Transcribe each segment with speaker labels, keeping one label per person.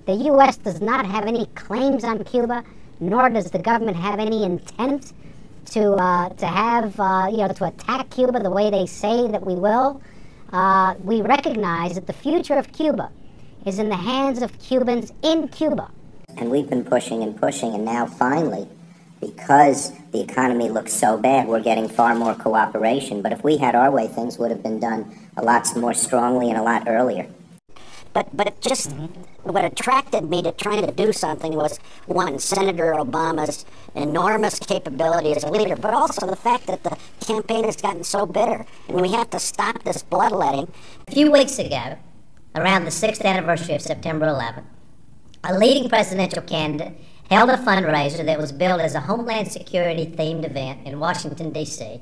Speaker 1: The U.S. does not have any claims on Cuba, nor does the government have any intent to attack Cuba the way they say that we will. We recognize that the future of Cuba is in the hands of Cubans in Cuba.
Speaker 2: And we've been pushing and pushing, and now finally, because the economy looks so bad, we're getting far more cooperation. But if we had our way, things would have been done a lot more strongly and a lot earlier.
Speaker 3: But just what attracted me to trying to do something was, one, Senator Obama's enormous capability as a leader, but also the fact that the campaign has gotten so bitter, and we have to stop this bloodletting.
Speaker 4: A few weeks ago, around the 6th anniversary of September 11th, a leading presidential candidate held a fundraiser that was billed as a Homeland Security-themed event in Washington, D.C.,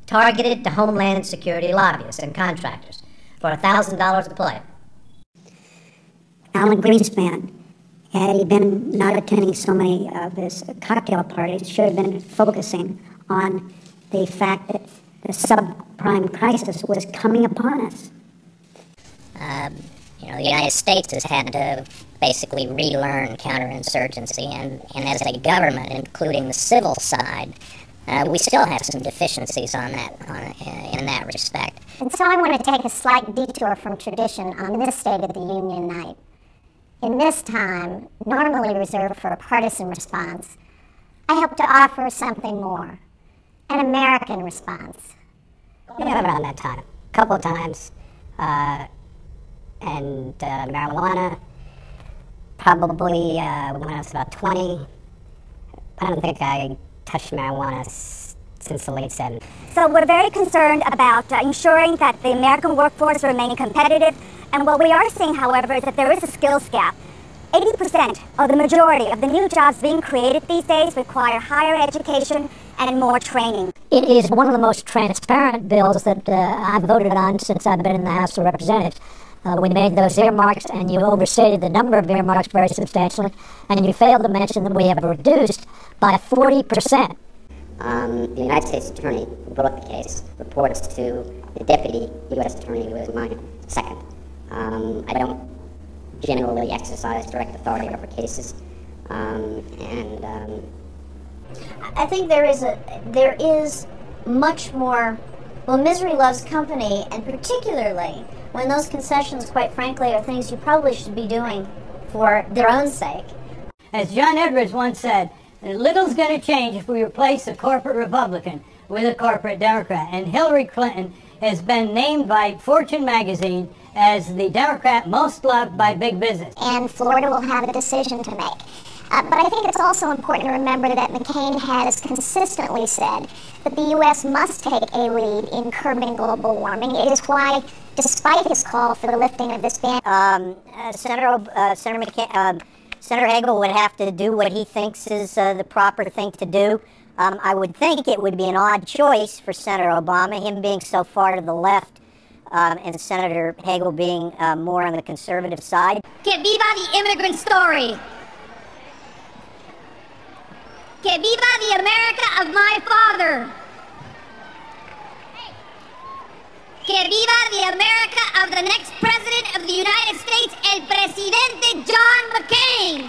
Speaker 4: targeted to Homeland Security lobbyists and contractors for $1,000 a plate.
Speaker 5: Alan Greenspan, had he been not attending so many of his cocktail parties, should have been focusing on the fact that the subprime crisis was coming upon us.
Speaker 3: The United States has had to basically relearn counterinsurgency, and as a government, including the civil side, we still have some deficiencies in that respect.
Speaker 6: And so I want to take a slight detour from tradition on this State of the Union night. In this time, normally reserved for a partisan response, I hope to offer something more, an American response.
Speaker 3: Yeah, around that time, a couple of times, and marijuana, probably when I was about 20. I don't think I touched marijuana since the late 70s.
Speaker 7: So we're very concerned about ensuring that the American workforce remain competitive. And what we are seeing, however, is that there is a skills gap. 80% of the majority of the new jobs being created these days require higher education and more training.
Speaker 1: It is one of the most transparent bills that I've voted on since I've been in the House of Representatives. We made those earmarks, and you overstated the number of earmarks very substantially, and you failed to mention that we have reduced by 40%.
Speaker 2: The United States Attorney who brought the case reports to the Deputy U.S. Attorney, who is my second. I don't generally exercise direct authority over cases,
Speaker 8: I think there is much more. Well, misery loves company, and particularly when those concessions, quite frankly, are things you probably should be doing for their own sake.
Speaker 9: As John Edwards once said, little's going to change if we replace a corporate Republican with a corporate Democrat. And Hillary Clinton has been named by Fortune magazine as the Democrat most loved by big business.
Speaker 6: And Florida will have a decision to make. But I think it's also important to remember that McCain has consistently said that the U.S. must take a lead in curbing global warming. It is why, despite his call for the lifting of this ban,
Speaker 3: Senator Hagel would have to do what he thinks is the proper thing to do. I would think it would be an odd choice for Senator Obama, him being so far to the left, and Senator Hagel being more on the conservative side.
Speaker 4: Que viva the immigrant story! Que viva the America of my father! Que viva the America of the next President of the United States, el Presidente John McCain!